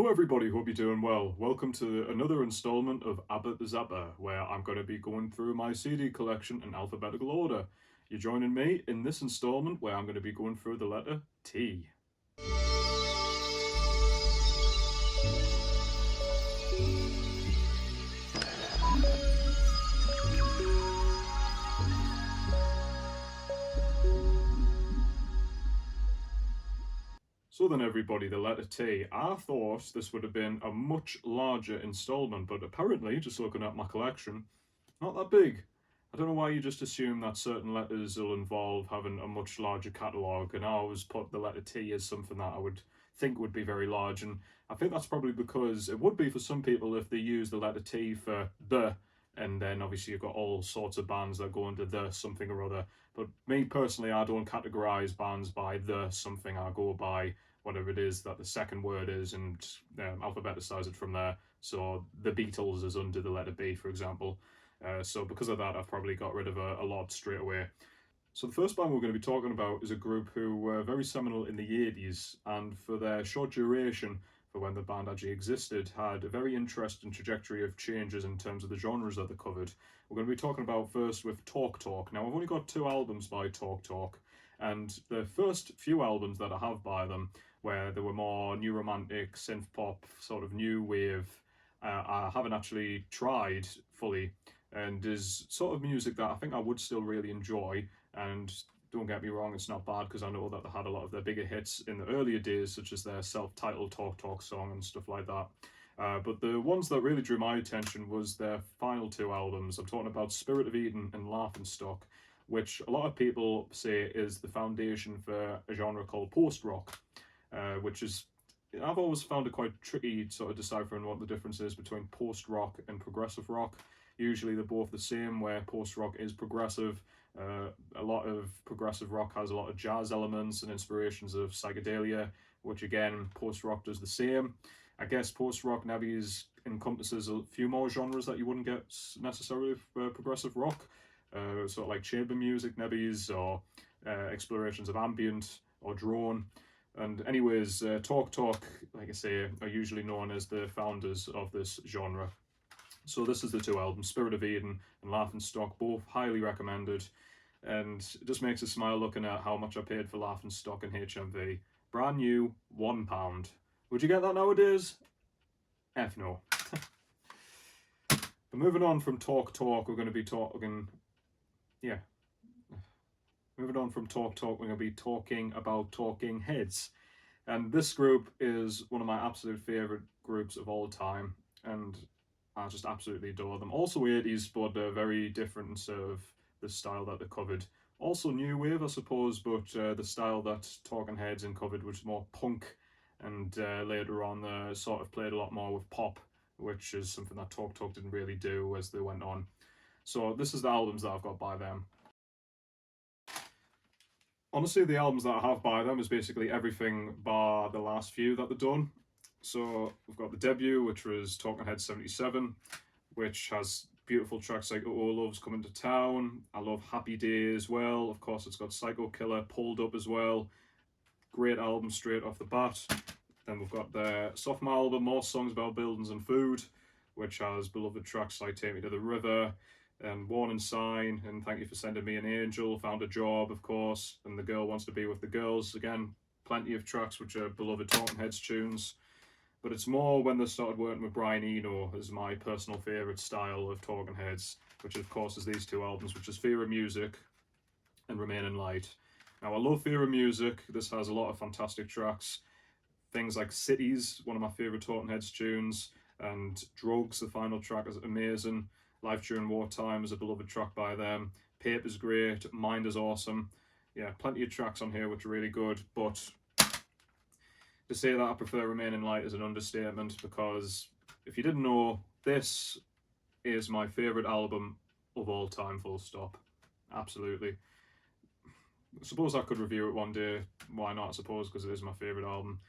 Hello everybody, hope you're doing well. Welcome to another installment of ABBA-Zappa, where I'm going to be going through my CD collection in alphabetical order. You're joining me in this installment where I'm going to be going through the letter T. So then everybody, the letter T. I thought this would have been a much larger installment, but apparently, just looking at my collection, not that big. I don't know why you just assume that certain letters will involve having a much larger catalogue, and I always put the letter T as something that I would think would be very large, and I think that's probably because it would be for some people if they use the letter T for the, and then obviously you've got all sorts of bands that go under the something or other. But me personally, I don't categorise bands by the something, I go by whatever it is that the second word is and alphabeticize it from there. So the Beatles is under the letter B, for example. So because of that, I've probably got rid of a lot straight away. So the first band we're going to be talking about is a group who were very seminal in the 80s, and for their short duration, for when the band actually existed, had a very interesting trajectory of changes in terms of the genres that they covered. We're going to be talking about first with Talk Talk. Now, I've only got 2 albums by Talk Talk, and the first few albums that I have by them, where they were more new romantic, synth pop, sort of new wave, I haven't actually tried fully, and is sort of music that I think I would still really enjoy. And don't get me wrong, it's not bad because I know that they had a lot of their bigger hits in the earlier days, such as their self-titled Talk Talk song and stuff like that. But the ones that really drew my attention was their final 2 albums. I'm talking about Spirit of Eden and Laughing Stock, which a lot of people say is the foundation for a genre called post-rock, which is, I've always found it quite tricky sort of deciphering what the difference is between post-rock and progressive rock. Usually they're both the same, where post-rock is progressive. A lot of progressive rock has a lot of jazz elements and inspirations of psychedelia, which again, post-rock does the same. I guess post-rock maybe encompasses a few more genres that you wouldn't get necessarily for progressive rock, sort of like chamber music, maybe, or explorations of ambient or drone. And anyways, Talk Talk, like I say, are usually known as the founders of this genre. So this is the 2 albums, Spirit of Eden and Laughing Stock, both highly recommended. And it just makes us smile looking at how much I paid for Laughing Stock and HMV. Brand new, £1. Would you get that nowadays? F no. But moving on from Talk Talk, we're going to be talking... Yeah. Moving on from Talk Talk, we're going to be talking about Talking Heads. And this group is one of my absolute favourite groups of all time. And I just absolutely adore them. Also 80s, but very different in sort of the style that they covered. Also new wave, I suppose, but the style that Talking Heads uncovered was more punk, and later on sort of played a lot more with pop, which is something that Talk Talk didn't really do as they went on. So this is the albums that I've got by them. Honestly, the albums that I have by them is basically everything bar the last few that they've done. So we've got the debut, which was Talking Heads 77, which has beautiful tracks like Oh Love's Coming to Town. I love Happy Day as well. Of course, it's got Psycho Killer, Pulled Up as well. Great album straight off the bat. Then we've got their sophomore album, More Songs About Buildings and Food, which has beloved tracks like Take Me to the River and Warning Sign and Thank You for Sending Me an Angel, Found a Job, of course, and The Girl Wants to Be with the Girls. Again, plenty of tracks which are beloved Talking Heads tunes. But it's more when they started working with Brian Eno as my personal favourite style of Talking Heads, which of course is these 2 albums, which is Fear of Music and Remain in Light. Now I love Fear of Music. This has a lot of fantastic tracks. Things like Cities, one of my favourite Talking Heads tunes, and Drugs, the final track, is amazing. Life During Wartime is a beloved track by them. Paper's great. Mind is awesome. Yeah, plenty of tracks on here which are really good, but to say that I prefer Remain in Light is an understatement, because if you didn't know, this is my favourite album of all time, full stop. Absolutely. I suppose I could review it one day. Why not, I suppose, because it is my favourite album.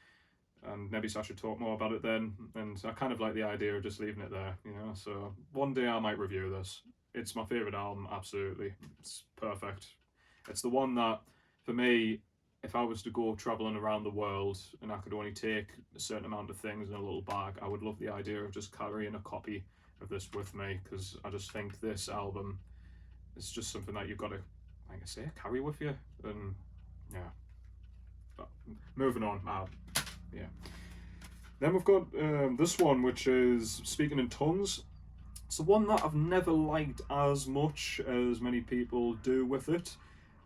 And maybe I should talk more about it then. And I kind of like the idea of just leaving it there, you know. So one day I might review this. It's my favourite album, absolutely. It's perfect. It's the one that, for me, if I was to go traveling around the world and I could only take a certain amount of things in a little bag, I would love the idea of just carrying a copy of this with me, because I just think this album is just something that you've got to, like I say, carry with you. And yeah, but moving on. Yeah. Then we've got this one, which is Speaking in Tongues. It's the one that I've never liked as much as many people do with it.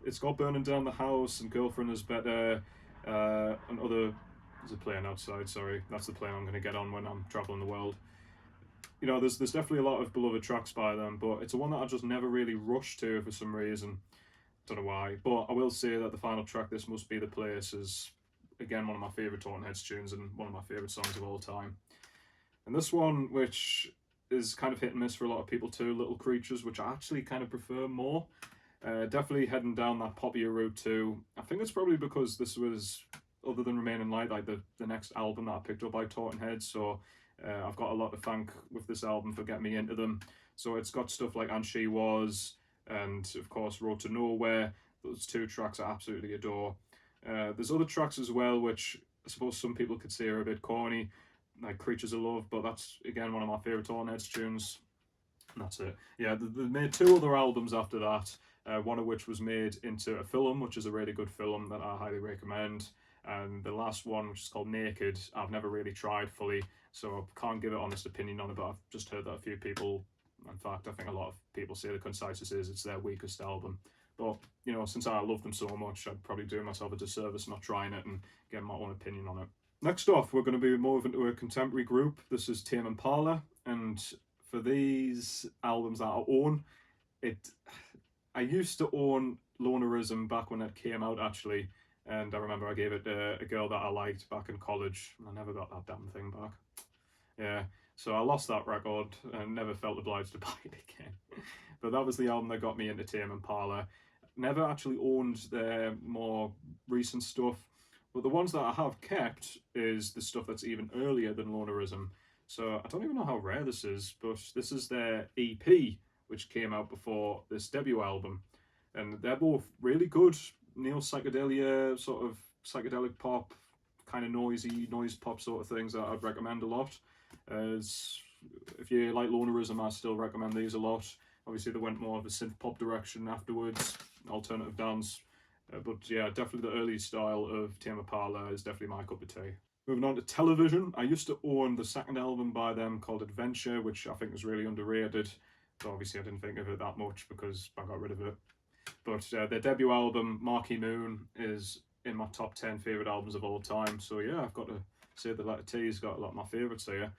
It's got Burning Down the House and Girlfriend is Better, and other. There's a plane outside, sorry. That's the plane I'm going to get on when I'm travelling the world. You know, there's definitely a lot of beloved tracks by them, but it's a one that I just never really rushed to for some reason. Don't know why. But I will say that the final track, This Must Be the Place, is again one of my favourite Talking Heads tunes and one of my favourite songs of all time. And this one, which is kind of hit and miss for a lot of people too, Little Creatures, which I actually kind of prefer more. Definitely heading down that poppier route too. I think it's probably because this was, other than Remaining Light, like the next album that I picked up by Talking Heads, so I've got a lot to thank with this album for getting me into them. So it's got stuff like And She Was, and of course Road to Nowhere. Those two tracks I absolutely adore. There's other tracks as well, which I suppose some people could say are a bit corny, like Creatures of Love, but that's again one of my favourite Talking Heads tunes. And that's it. Yeah, they made two other albums after that, one of which was made into a film, which is a really good film that I highly recommend. And the last one, which is called Naked, I've never really tried fully, so I can't give an honest opinion on it, but I've just heard that a few people, in fact, I think a lot of people say the consensus is it's their weakest album. But, you know, since I love them so much, I'd probably do myself a disservice not trying it and getting my own opinion on it. Next off, we're going to be moving to a contemporary group. This is Tame Impala, and for these albums that I own, I used to own Lonerism back when it came out, actually, and I remember I gave it to a girl that I liked back in college, and I never got that damn thing back. Yeah, so I lost that record and never felt obliged to buy it again. But that was the album that got me into Tame Impala. Never actually owned their more recent stuff, but the ones that I have kept is the stuff that's even earlier than Lonerism. So I don't even know how rare this is, but this is their EP, which came out before this debut album. And they're both really good neo psychedelia, sort of psychedelic pop, kind of noisy, noise pop sort of things that I'd recommend a lot. As if you like Lonerism, I still recommend these a lot. Obviously, they went more of a synth pop direction afterwards, alternative dance. But yeah, definitely the early style of Tame Impala is definitely my cup of tea. Moving on to Television, I used to own the second album by them called Adventure, which I think was really underrated. But obviously, I didn't think of it that much because I got rid of it. But their debut album, Marquee Moon, is in my top 10 favourite albums of all time. So yeah, I've got to say the letter T's got a lot of my favourites here.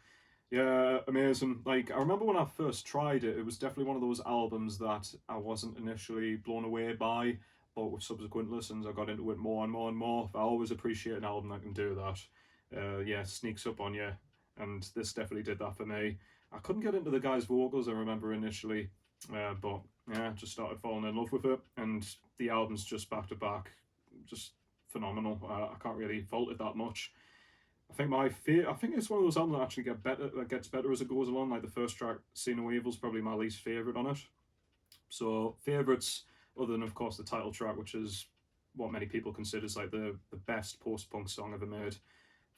Yeah, amazing. Like, I remember when I first tried it, it was definitely one of those albums that I wasn't initially blown away by, but with subsequent listens, I got into it more and more and more. I always appreciate an album that can do that. Yeah, sneaks up on you, and this definitely did that for me. I couldn't get into the guy's vocals, I remember initially, but yeah, just started falling in love with it, and the album's just back to back, just phenomenal. I can't really fault it that much. I think I think it's one of those albums that actually gets better as it goes along. Like the first track, See No Evil, is probably my least favourite on it. So favourites, other than of course the title track, which is what many people consider like the best post-punk song ever made.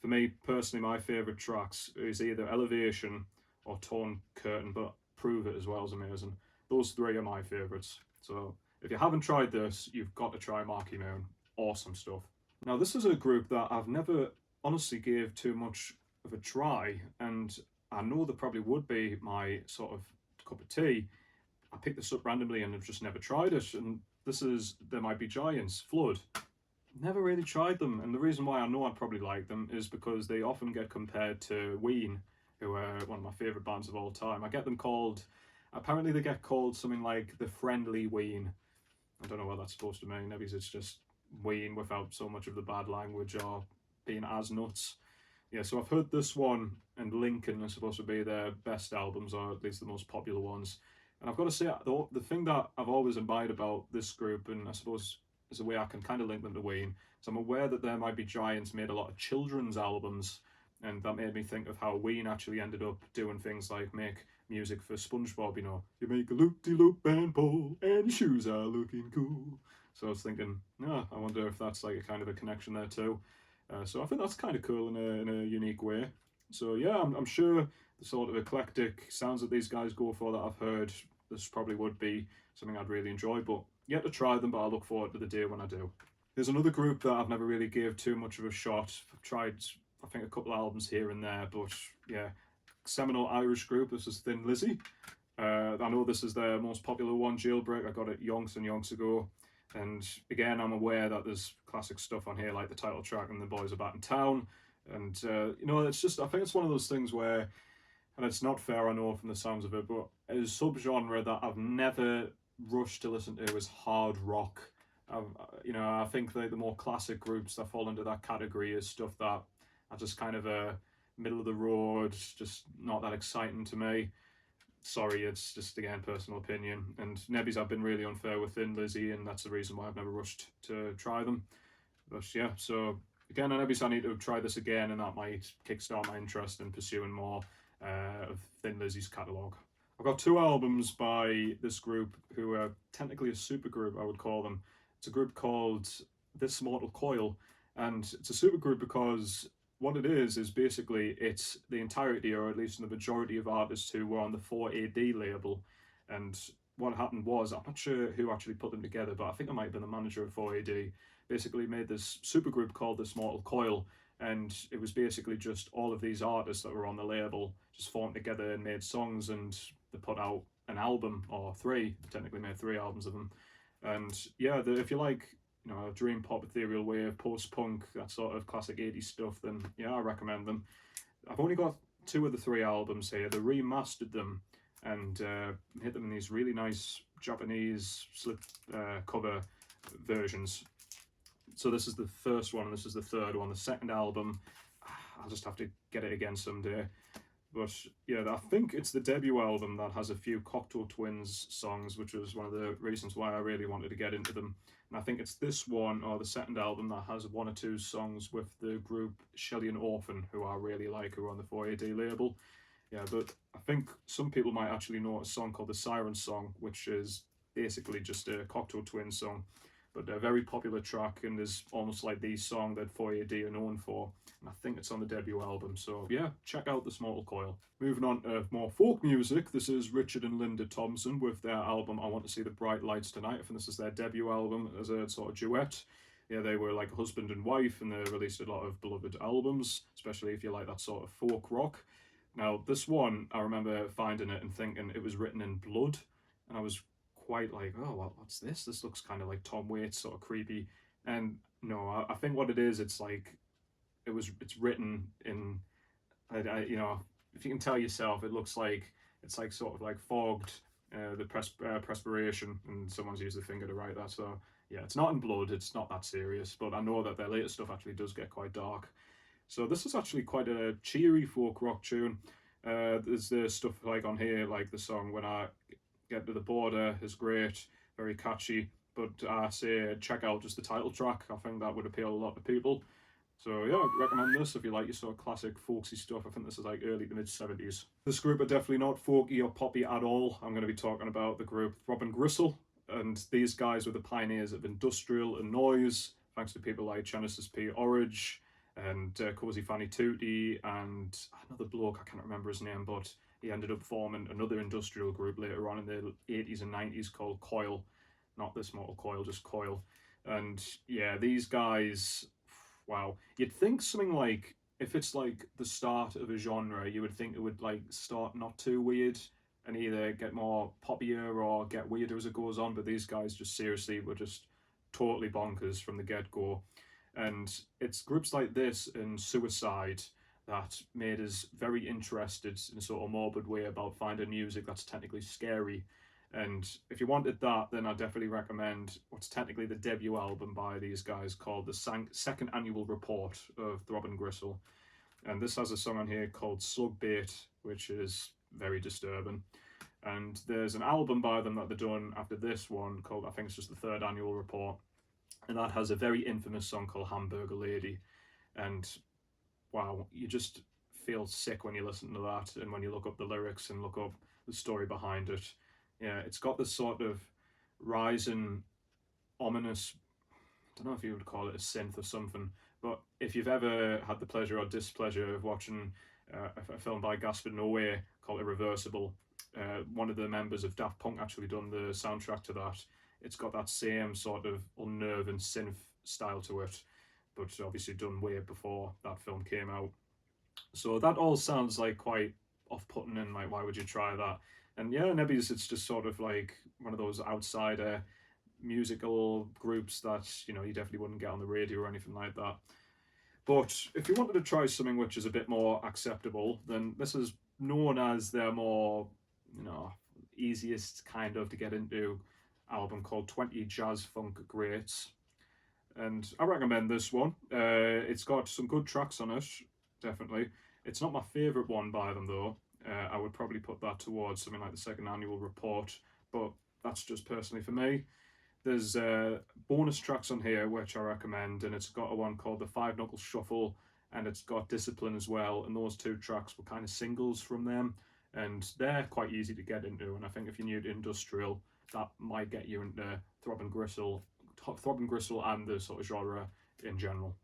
For me personally, my favourite tracks is either Elevation or Torn Curtain, but Prove It as well is amazing. Those three are my favourites. So if you haven't tried this, you've got to try Marquee Moon. Awesome stuff. Now this is a group that I've never honestly gave too much of a try, and I know there probably would be my sort of cup of tea. I picked this up randomly and I've just never tried it, and this is There Might Be Giants, Flood. Never really tried them, and the reason why I know I'd probably like them is because they often get compared to Ween, who are one of my favourite bands of all time. I get them called, apparently they get called something like the Friendly Ween. I don't know what that's supposed to mean. Maybe it's just Ween without so much of the bad language or being as nuts. Yeah, so I've heard this one and Lincoln are supposed to be their best albums, or at least the most popular ones. And I've got to say, the thing that I've always admired about this group, and I suppose is a way I can kind of link them to Ween, is I'm aware that There Might Be Giants made a lot of children's albums, and that made me think of how Ween actually ended up doing things like make music for SpongeBob, you know. You make a loop-de-loop and pull, and your shoes are looking cool. So I was thinking, yeah, I wonder if that's like a kind of a connection there too. So I think that's kind of cool in a unique way. So yeah, I'm sure the sort of eclectic sounds that these guys go for that I've heard, this probably would be something I'd really enjoy. But yet to try them, but I look forward to the day when I do. There's another group that I've never really gave too much of a shot. I've tried, I think, a couple of albums here and there, but yeah, seminal Irish group. This is Thin Lizzy. I know this is their most popular one, Jailbreak. I got it yonks and yonks ago. And again, I'm aware that there's classic stuff on here, like the title track and The Boys Are Back in Town. And, it's just, I think it's one of those things where, and it's not fair, I know, from the sounds of it, but a subgenre that I've never rushed to listen to is hard rock. I think the more classic groups that fall into that category is stuff that are just kind of a middle of the road, just not that exciting to me. Sorry, it's just again personal opinion. And Nebbies, I've been really unfair with Thin Lizzy, and that's the reason why I've never rushed to try them. But yeah, so again, on Nebbies, I need to try this again, and that might kickstart my interest in pursuing more of Thin Lizzy's catalogue. I've got two albums by this group who are technically a supergroup, I would call them. It's a group called This Mortal Coil, and it's a supergroup because what it is basically it's the entirety, or at least the majority of artists who were on the 4AD label. And what happened was, I'm not sure who actually put them together, but I think it might have been the manager of 4AD, basically made this supergroup called This Mortal Coil. And it was basically just all of these artists that were on the label just formed together and made songs, and they put out an album, or three, technically made three albums of them. And yeah, if you like dream pop, ethereal wave, post punk, that sort of classic 80s stuff, then yeah, I recommend them. I've only got two of the three albums here. They remastered them and hit them in these really nice Japanese slip cover versions. So this is the first one, and this is the third one. The second album, I'll just have to get it again someday. But yeah, I think it's the debut album that has a few Cocteau Twins songs, which was one of the reasons why I really wanted to get into them. And I think it's this one, or the second album, that has one or two songs with the group Shelley and Orphan, who I really like, who are on the 4AD label. Yeah, but I think some people might actually know a song called the Siren Song, which is basically just a Cocteau Twins song, but a very popular track, and is almost like the song that 4AD are known for. And I think it's on the debut album, so yeah, check out This Mortal Coil. Moving on to more folk music, this is Richard and Linda Thompson with their album I Want to See the Bright Lights Tonight. I think this is their debut album as a sort of duet. Yeah, they were like a husband and wife, and they released a lot of beloved albums, especially if you like that sort of folk rock. Now, this one, I remember finding it and thinking it was written in blood, and I was quite like, oh, what's this? This looks kind of like Tom Waits, sort of creepy. And no, I think what it is, it's like it's written in, if you can tell yourself, it looks like it's like sort of like fogged, the perspiration, and someone's used the finger to write that. So yeah, it's not in blood. It's not that serious. But I know that their later stuff actually does get quite dark. So this is actually quite a cheery folk rock tune. There's the stuff like on here, like the song When I Get to the Border is great, very catchy. But I say check out just the title track. I think that would appeal a lot to people. So yeah, I'd recommend this if you like your sort of classic folksy stuff. I think this is like early to mid 70s. This group are definitely not folky or poppy at all. I'm going to be talking about the group Robin Gristle, and these guys were the pioneers of industrial and noise, thanks to people like Genesis P. Orridge and Cozy Fanny Tootie and another bloke, I can't remember his name, but he ended up forming another industrial group later on in the 80s and 90s called Coil. Not This Mortal Coil, just Coil. And yeah, these guys, wow. You'd think something like, if it's like the start of a genre, you would think it would like start not too weird and either get more poppier or get weirder as it goes on, but these guys just seriously were just totally bonkers from the get-go. And it's groups like this and Suicide that made us very interested in a sort of morbid way about finding music that's technically scary. And if you wanted that, then I definitely recommend what's technically the debut album by these guys called the Second Annual Report of Robin Gristle. And this has a song on here called Slug Bait, which is very disturbing. And there's an album by them that they've done after this one called, I think it's just the Third Annual Report. And that has a very infamous song called Hamburger Lady. And wow, you just feel sick when you listen to that, and when you look up the lyrics and look up the story behind it. Yeah, it's got this sort of rising ominous, I don't know if you would call it a synth or something, but if you've ever had the pleasure or displeasure of watching a film by Gaspar Noé called Irreversible, one of the members of Daft Punk actually done the soundtrack to that. It's got that same sort of unnerving synth style to it, but obviously done way before that film came out. So that all sounds like quite off-putting and like, why would you try that? And yeah, Nebbies, it's just sort of like one of those outsider musical groups that you definitely wouldn't get on the radio or anything like that. But if you wanted to try something which is a bit more acceptable, then this is known as their more, easiest kind of to get into album called 20 Jazz Funk Greats. And I recommend this one. It's got some good tracks on it, definitely. It's not my favourite one by them though. I would probably put that towards something like the second annual report, but that's just personally for me. There's bonus tracks on here which I recommend, and it's got a one called the Five Knuckle Shuffle, and it's got Discipline as well. And those two tracks were kind of singles from them, and they're quite easy to get into. And I think if you're new to industrial, that might get you into Throbbing Gristle, and the sort of genre in general.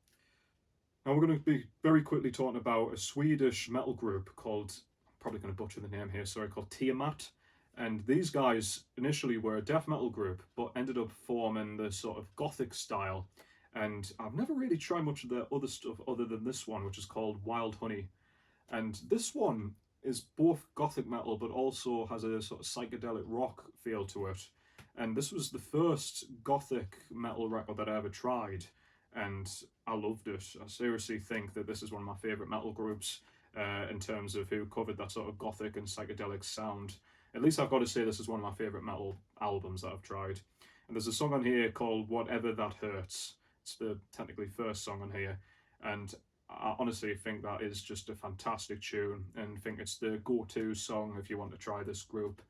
Now we're going to be very quickly talking about a Swedish metal group called, probably going to butcher the name here, sorry, called Tiamat. And these guys initially were a death metal group, but ended up forming the sort of gothic style. And I've never really tried much of their other stuff other than this one, which is called Wild Honey. And this one is both gothic metal, but also has a sort of psychedelic rock feel to it. And this was the first gothic metal record that I ever tried, and I loved it. I seriously think that this is one of my favourite metal groups in terms of who covered that sort of gothic and psychedelic sound. At least I've got to say this is one of my favourite metal albums that I've tried. And there's a song on here called Whatever That Hurts. It's the technically first song on here. And I honestly think that is just a fantastic tune, and think it's the go-to song if you want to try this group.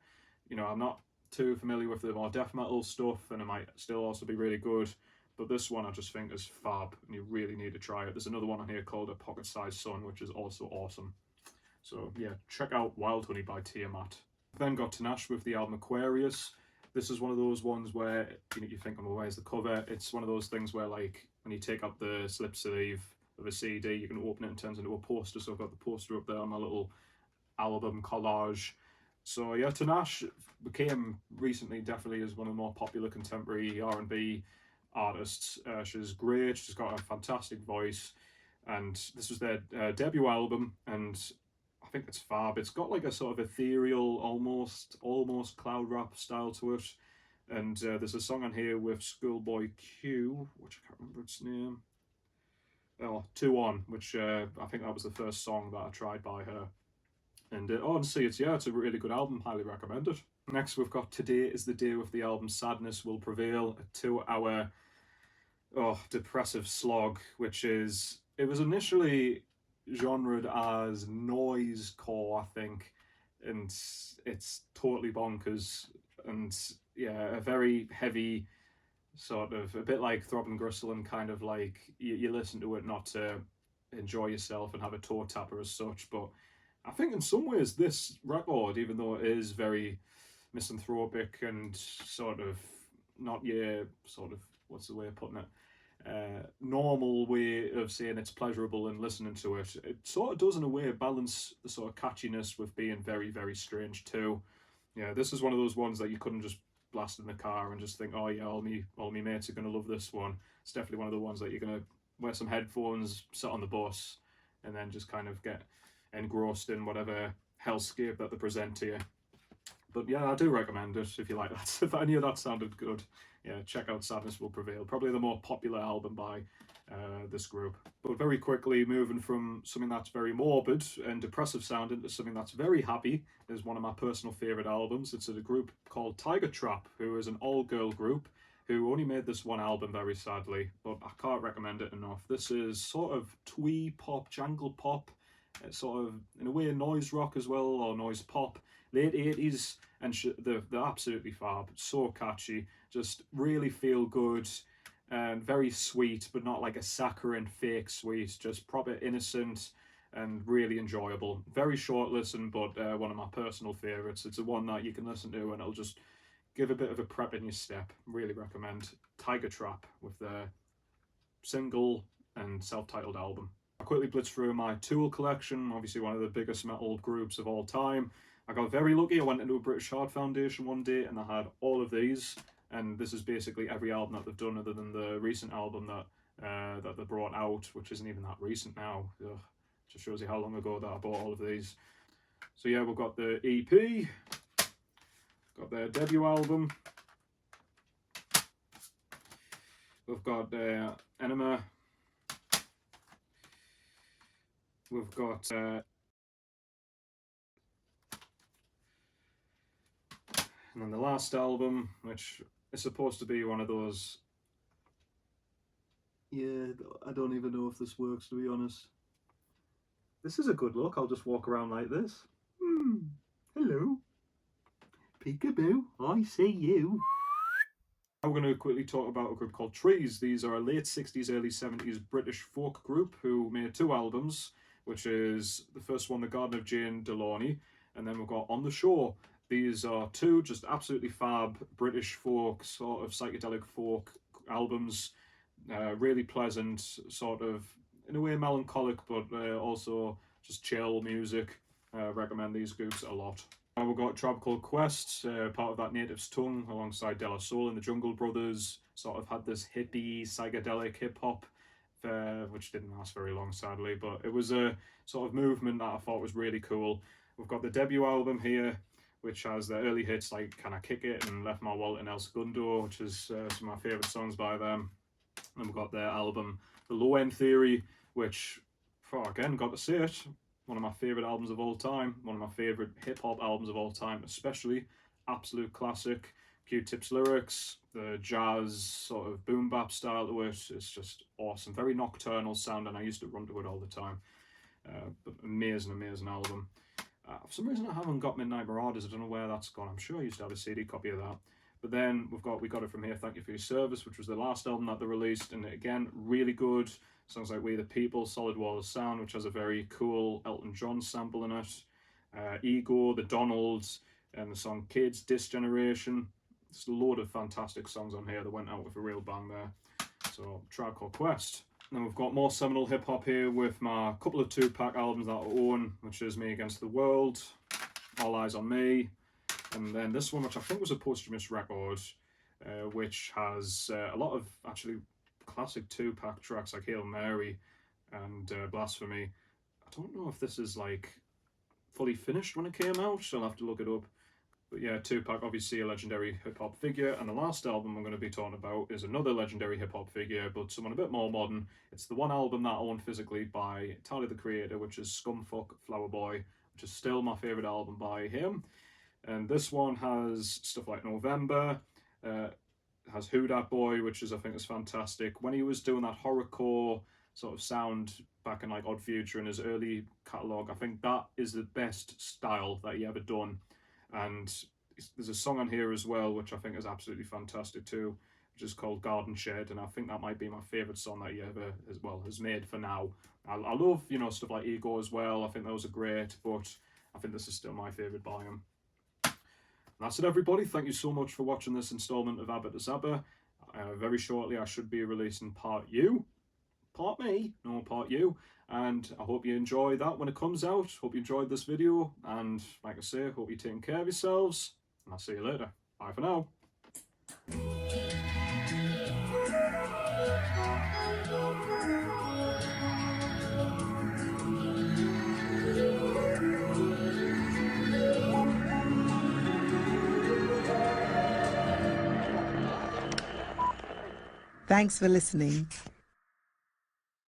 I'm not too familiar with the more death metal stuff, and it might still also be really good, but this one I just think is fab, and you really need to try it. There's another one on here called A Pocket-Sized Sun, which is also awesome. So yeah, check out Wild Honey by Tiamat. Then got Tanash with the album Aquarius. This is one of those ones where you think, oh, where's the cover? It's one of those things where, like, when you take out the slip sleeve of a CD, you can open it and it turns into a poster. So I've got the poster up there on my little album collage. So yeah, Tanash became recently definitely as one of the more popular contemporary R&B artists. She's great. She's got a fantastic voice, and this was their debut album, and I think it's fab. It's got like a sort of ethereal, almost cloud rap style to it. And there's a song on here with Schoolboy Q, which I can't remember its name. Oh, 2 On, which I think that was the first song that I tried by her. And honestly, it's a really good album. Highly recommend it. Next, we've got Today Is the Day with the album Sadness Will Prevail, a 2-hour depressive slog, it was initially genred as noisecore, I think, and it's totally bonkers, and yeah, a very heavy sort of, a bit like Throbbing Gristle, and kind of like you listen to it not to enjoy yourself and have a toe tapper as such, but I think in some ways this record, even though it is very misanthropic and sort of not your sort of, what's the way of putting it, normal way of saying it's pleasurable and listening to it, it sort of does in a way balance the sort of catchiness with being very, very strange too. Yeah, this is one of those ones that you couldn't just blast in the car and just think, oh yeah, all me mates are going to love this one. It's definitely one of the ones that you're going to wear some headphones, sit on the bus, and then just kind of get engrossed in whatever hellscape that they present to you. But yeah, I do recommend it if you like that. If any of that sounded good, yeah, check out Sadness Will Prevail. Probably the more popular album by this group. But very quickly, moving from something that's very morbid and depressive sounding to something that's very happy, is one of my personal favourite albums. It's a group called Tiger Trap, who is an all-girl group who only made this one album, very sadly, but I can't recommend it enough. This is sort of twee pop, jangle pop, it's sort of, in a way, noise rock as well, or noise pop. Late 80s, and they're absolutely fab. So catchy, just really feel good, and very sweet, but not like a saccharine fake sweet, just proper innocent and really enjoyable. Very short listen, but one of my personal favourites. It's a one that you can listen to and it'll just give a bit of a prep in your step. Really recommend Tiger Trap with their single and self-titled album. I quickly blitzed through my Tool collection, obviously one of the biggest metal groups of all time. I got very lucky. I went into a British Heart Foundation one day and they had all of these, and this is basically every album that they've done other than the recent album that they brought out, which isn't even that recent now. Ugh, just shows you how long ago that I bought all of these. So yeah, we've got the EP, got their debut album, we've got Enema, we've got and then the last album, which is supposed to be one of those, yeah, I don't even know if this works, to be honest. This is a good look. I'll just walk around like this. Hello. Peekaboo, I see you. Now we're going to quickly talk about a group called Trees. These are a late 60s, early 70s British folk group who made 2 albums, which is the first one, The Garden of Jane Delaunay, and then we've got On the Shore. These are 2 just absolutely fab British folk, sort of psychedelic folk albums. Really pleasant, sort of, in a way, melancholic, but also just chill music. Recommend these groups a lot. Now we've got Tribe Called Quest, part of that Native's Tongue, alongside De La Soul and the Jungle Brothers. Sort of had this hippie, psychedelic hip-hop, which didn't last very long, sadly, but it was a sort of movement that I thought was really cool. We've got the debut album here, which has the early hits like Can I Kick It and Left My Wallet and El Segundo, which is some of my favourite songs by them. And we've got their album, The Low End Theory, which, again, got to say it, one of my favourite albums of all time, one of my favourite hip-hop albums of all time, especially. Absolute classic. Q-Tip's lyrics, the jazz sort of boom bap style to it, it's just awesome. Very nocturnal sound, and I used to run to it all the time. But amazing, amazing album. For some reason I haven't got Midnight Marauders, I don't know where that's gone. I'm sure I used to have a CD copy of that. But then we got it from here, Thank You For Your Service, which was the last album that they released, and again, really good. Songs like We The People, Solid Wall of Sound, which has a very cool Elton John sample in it. Ego, The Donalds, and the song Kids, Dis Generation. There's a load of fantastic songs on here that went out with a real bang there. So, Tribe Called Quest. Then we've got more seminal hip-hop here with my couple of 2-pack albums that I own, which is Me Against the World, All Eyes on Me, and then this one, which I think was a posthumous record, which has a lot of actually classic 2-pack tracks like Hail Mary and Blasphemy. I don't know if this is like fully finished when it came out, so I'll have to look it up. But yeah, 2-pack, obviously a legendary hip-hop figure, and the last album I'm going to be talking about is another legendary hip-hop figure, but someone a bit more modern. It's the one album that I own physically by Tyler, the Creator, which is Scumfuck Flower Boy, which is still my favourite album by him. And this one has stuff like November, has Who Dat Boy, which I think is fantastic. When he was doing that horrorcore sort of sound back in like Odd Future in his early catalogue, I think that is the best style that he ever done. And there's a song on here as well, which I think is absolutely fantastic too, which is called Garden Shed, and I think that might be my favourite song that he ever has made for now. I love, stuff like Ego as well. I think those are great, but I think this is still my favourite by him. And that's it, everybody. Thank you so much for watching this instalment of ABBA-Zappa. Very shortly I should be releasing part U. Part me, no, part U. And I hope you enjoy that when it comes out. Hope you enjoyed this video. And like I say, hope you're taking care of yourselves. And I'll see you later. Bye for now. Thanks for listening.